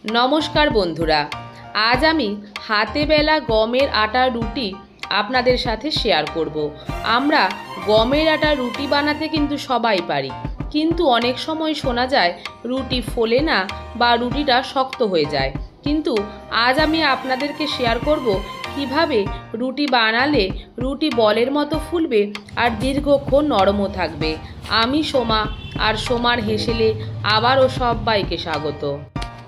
नमस्कार बंधुरा आज आमी हाथे बेला गमेर आटार रुटी आपनादेर साथे शेयर करब। आमरा गमेर आटार रुटी बानाते किन्तु सबाई पारी, किन्तु अनेक समय शोना जाय रुटी फोले ना बा रुटिटा शक्त हये जाय। किन्तु आज आमी आपनादेरके शेयर करब किभाबे रुटी बानाले रुटी बलेर मतो फुलबे और दीर्घक्षण नरमो थाकबे। आमी सोमा और सोमार हेसेले आबारो सबाइके स्वागत।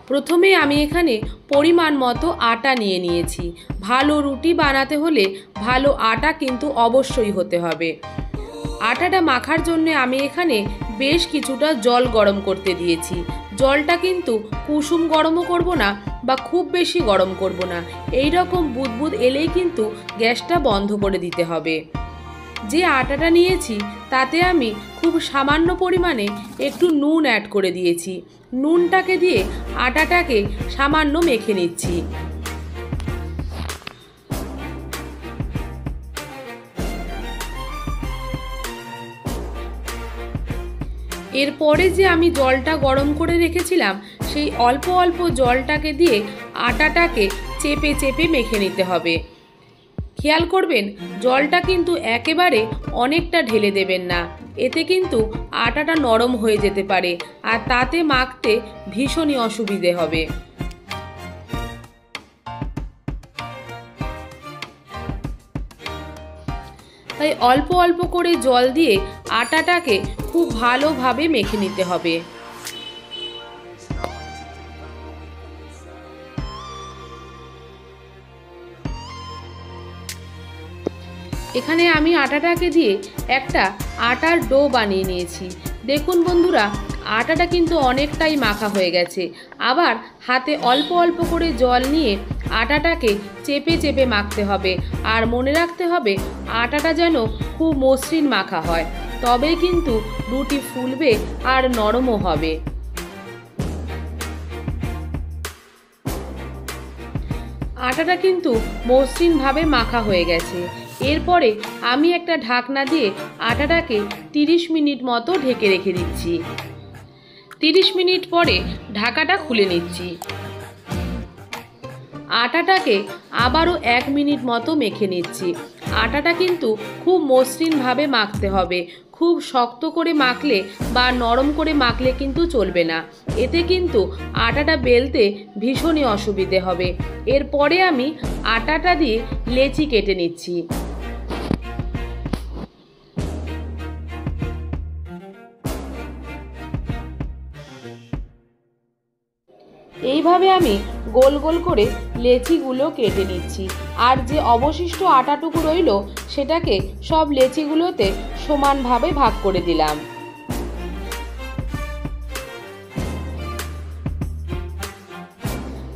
प्रथमे आमी एखाने परिमाण मतो आटा निये निয়েছি। भालो रुटी बानाते होले भालो आटा किन्तु अवश्यई होते हबे। आटाटा माखार जन्य आमी एखाने बेश किछुटा जल गरम करते दिएছি। जलटा किन्तु कुसुम गरमও करब ना बा खूब बेशी गरम करब ना, एई रकम बुदबुद एलेई किन्तु ग्यासटा बंध करे दिते हबे। जे आटाटा निয়েছি ताते आमी खूब सामान्य परिमाणे एकटू नुन ऐड करे दिएছি। নুনটাকে দিয়ে আটাটাকে সামান্য মেখে নিচ্ছি। এরপরে যে আমি জলটা গরম করে রেখেছিলাম সেই অল্প অল্প জলটাকে দিয়ে আটাটাকে চেপে চেপে মেখে নিতে হবে। খেয়াল করবেন জলটা কিন্তু একেবারে অনেকটা ঢেলে দেবেন না, এতে কিন্তু আটাটা নরম হয়ে যেতে পারে আর তাতে মাখতে ভীষণই অসুবিধে হবে। তাই অল্প অল্প করে জল দিয়ে আটাটাকে খুব ভালোভাবে মেখে নিতে হবে। এখানে আমি আটাটাকে দিয়ে একটা আটার ডো বানিয়ে নিয়েছি। দেখুন বন্ধুরা, আটাটা কিন্তু অনেকটাই মাখা হয়ে গেছে। আবার হাতে অল্প অল্প করে জল নিয়ে আটাটাকে চেপে চেপে মাখতে হবে। আর মনে রাখতে হবে আটাটা যেন খুব মসৃণ মাখা হয়, তবেই কিন্তু রুটি ফুলবে আর নরমও হবে। আটাটা কিন্তু মসৃণভাবে মাখা হয়ে গেছে। এরপরে আমি একটা ঢাকনা দিয়ে আটাটাকে 30 মিনিট মতো ঢেকে রেখে দিচ্ছি। 30 মিনিট পরে ঢাকাটা খুলে নিচ্ছি। আটাটাকে আবারও 1 মিনিট মতো মেখে নিচ্ছি। আটাটা কিন্তু খুব মসৃণভাবে মাখতে হবে, খুব শক্ত করে মাখলে বা নরম করে মাখলে কিন্তু চলবে না, এতে কিন্তু আটাটা বেলতে ভীষণই অসুবিধে হবে। এরপরে আমি আটাটা দিয়ে লেচি কেটে নিচ্ছি। এইভাবে আমি গোল গোল করে লেচিগুলো কেটে নিচ্ছি। আর যে অবশিষ্ট আটাটুকু রইল সেটাকে সব লেচিগুলোতে সমানভাবে ভাগ করে দিলাম।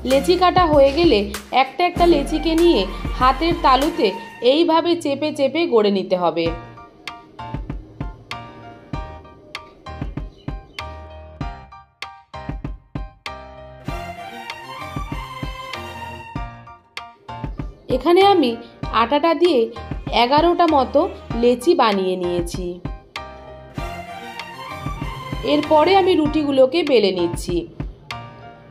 লেচি কাটা হয়ে গেলে একটা একটা লেচিকে নিয়ে হাতের তালুতে এইভাবে চেপে চেপে গড়ে নিতে হবে। এখানে আমি আটাটা দিয়ে 11টা মতো লেচি বানিয়ে নিয়েছি। এরপরে আমি রুটিগুলোকে বেলে নিচ্ছি।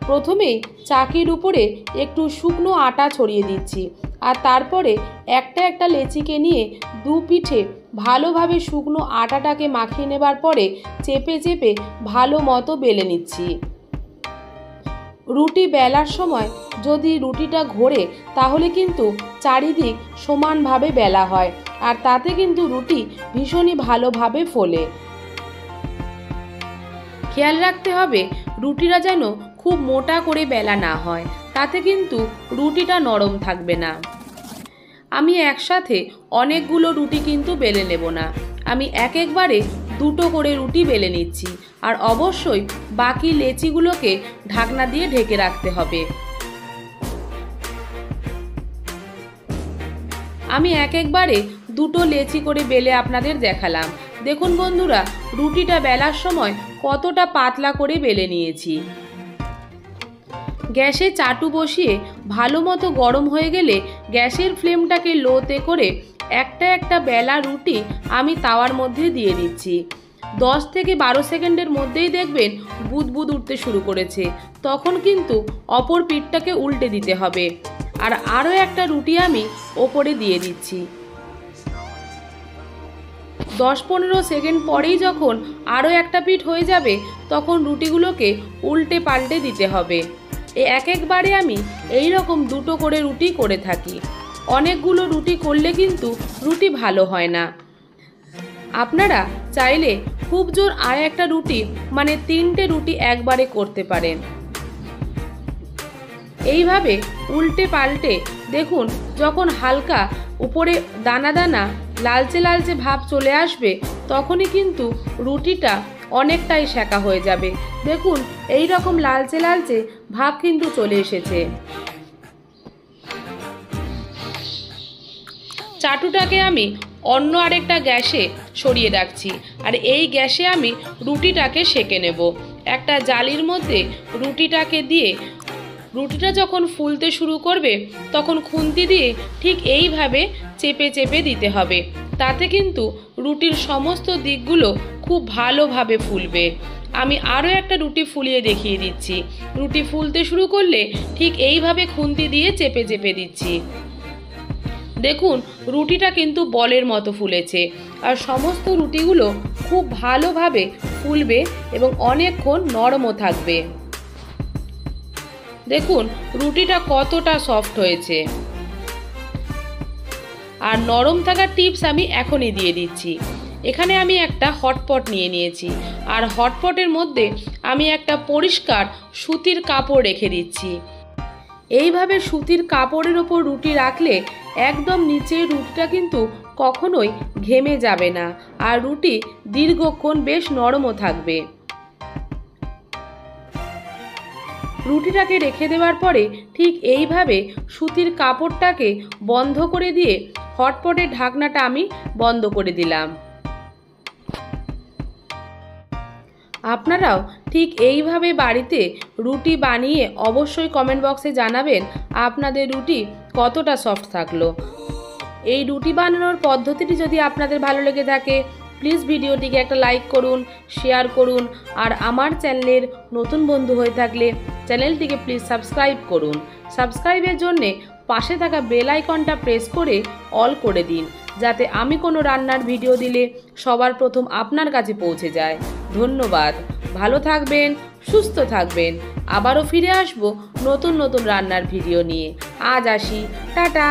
প্রথমেই চাকির উপরে একটু শুকনো আটা ছড়িয়ে দিচ্ছি আর তারপরে একটা একটা লেচিকে নিয়ে দু পিঠে ভালোভাবে শুকনো আটাটাকে মাখিয়ে নেবার পরে চেপে চেপে ভালো মতো বেলে নিচ্ছি। রুটি বেলার সময় যদি রুটিটা ঘোরে তাহলে কিন্তু চারিদিক সমানভাবে বেলা হয় আর তাতে কিন্তু রুটি ভীষণই ভালোভাবে ফোলে। খেয়াল রাখতে হবে রুটিটা যেন খুব মোটা করে বেলা না হয়, তাতে কিন্তু রুটিটা নরম থাকবে না। আমি একসাথে অনেকগুলো রুটি কিন্তু বেলে নেব না, আমি এক একবারে দুটো করে রুটি বেলে নিচ্ছি। আর অবশ্যই বাকি লেচিগুলোকে ঢাকনা দিয়ে ঢেকে রাখতে হবে। আমি এক একবারে দুটো লেচি করে বেলে আপনাদের দেখালাম। দেখুন বন্ধুরা, রুটিটা বেলার সময় কতটা পাতলা করে বেলে নিয়েছি। গ্যাসে চাটু বসিয়ে ভালো মতো গরম হয়ে গেলে গ্যাসের ফ্লেমটাকে লোতে করে একটা একটা বেলা রুটি আমি তাওয়ার মধ্যে দিয়ে দিচ্ছি। 10 থেকে 12 সেকেন্ডের মধ্যেই দেখবেন বুদবুদ উঠতে শুরু করেছে। তখন কিন্তু অপর পিঠটাকে উল্টে দিতে হবে। আর আরও একটা রুটি আমি ওপরে দিয়ে দিচ্ছি। 10-15 সেকেন্ড পরেই যখন আরও একটা পিঠ হয়ে যাবে তখন রুটিগুলোকে উল্টে পাল্টে দিতে হবে। এক একবারে আমি এই রকম 2টো করে রুটি করে থাকি। অনেকগুলো রুটি করলে কিন্তু রুটি ভালো হয় না। আপনারা চাইলে খুব জোর আর একটা রুটি মানে 3টে রুটি একবারে করতে পারেন। এইভাবে উল্টে পাল্টে দেখুন যখন হালকা উপরে দানা দানা লালচে লালচে ভাব চলে আসবে তখনই কিন্তু রুটিটা অনেকটাই সেঁকা হয়ে যাবে। দেখুন এই রকম লালচে লালচে ভাব কিন্তু চলে এসেছে। চাটুটাকে আমি অন্য আরেকটা গ্যাসে সরিয়ে রাখছি আর এই গ্যাসে আমি রুটিটাকে সেঁকে নেব। একটা জালির মধ্যে রুটিটাকে দিয়ে রুটিটা যখন ফুলতে শুরু করবে তখন খুন্তি দিয়ে ঠিক এইভাবে চেপে চেপে দিতে হবে। তাতে কিন্তু রুটির সমস্ত দিকগুলো খুব ভালোভাবে ফুলবে। আমি আরও একটা রুটি ফুলিয়ে দেখিয়ে দিচ্ছি। রুটি ফুলতে শুরু করলে ঠিক এইভাবে খুন্তি দিয়ে চেপে চেপে দিচ্ছি। দেখুন রুটিটা কিন্তু বলের মতো ফুলেছে আর সমস্ত রুটিগুলো খুব ভালোভাবে ফুলবে এবং অনেকক্ষণ নরমও থাকবে। দেখুন রুটিটা কতটা সফট হয়েছে। আর নরম থাকার টিপস আমি এখনই দিয়ে দিচ্ছি। এখানে আমি একটা হটপট নিয়ে নিয়েছি আর হটপটের মধ্যে আমি একটা পরিষ্কার সুতির কাপড় রেখে দিচ্ছি। এইভাবে সুতির কাপড়ের ওপর রুটি রাখলে একদম নিচে রুটিটা কিন্তু কখনোই ঘেমে যাবে না আর রুটি দীর্ঘক্ষণ বেশ নরমও থাকবে। রুটিটাকে রেখে দেওয়ার পরে ঠিক এইভাবে সুতির কাপড়টাকে বন্ধ করে দিয়ে হটপটের ঢাকনাটা আমি বন্ধ করে দিলাম। আপনারাও ঠিক এইভাবে বাড়িতে রুটি বানিয়ে অবশ্যই কমেন্ট বক্সে জানাবেন আপনাদের রুটি কতটা সফট থাকলো। এই রুটি বানানোর পদ্ধতিটি যদি আপনাদের ভালো লেগে থাকে প্লিজ ভিডিওটিকে একটা লাইক করুন, শেয়ার করুন আর আমার চ্যানেলের নতুন বন্ধু হয়ে থাকলে চ্যানেলটিকে প্লিজ সাবস্ক্রাইব করুন। সাবস্ক্রাইবের জন্যে পাশে থাকা বেল আইকনটা প্রেস করে অল করে দিন যাতে আমি কোনো রান্নার ভিডিও দিলে সবার প্রথম আপনার কাছে পৌঁছে যায়। ধন্যবাদ। ভালো থাকবেন, সুস্থ থাকবেন। আবারও ফিরে আসবো নতুন নতুন রান্নার ভিডিও নিয়ে। আজ আসি, টাটা।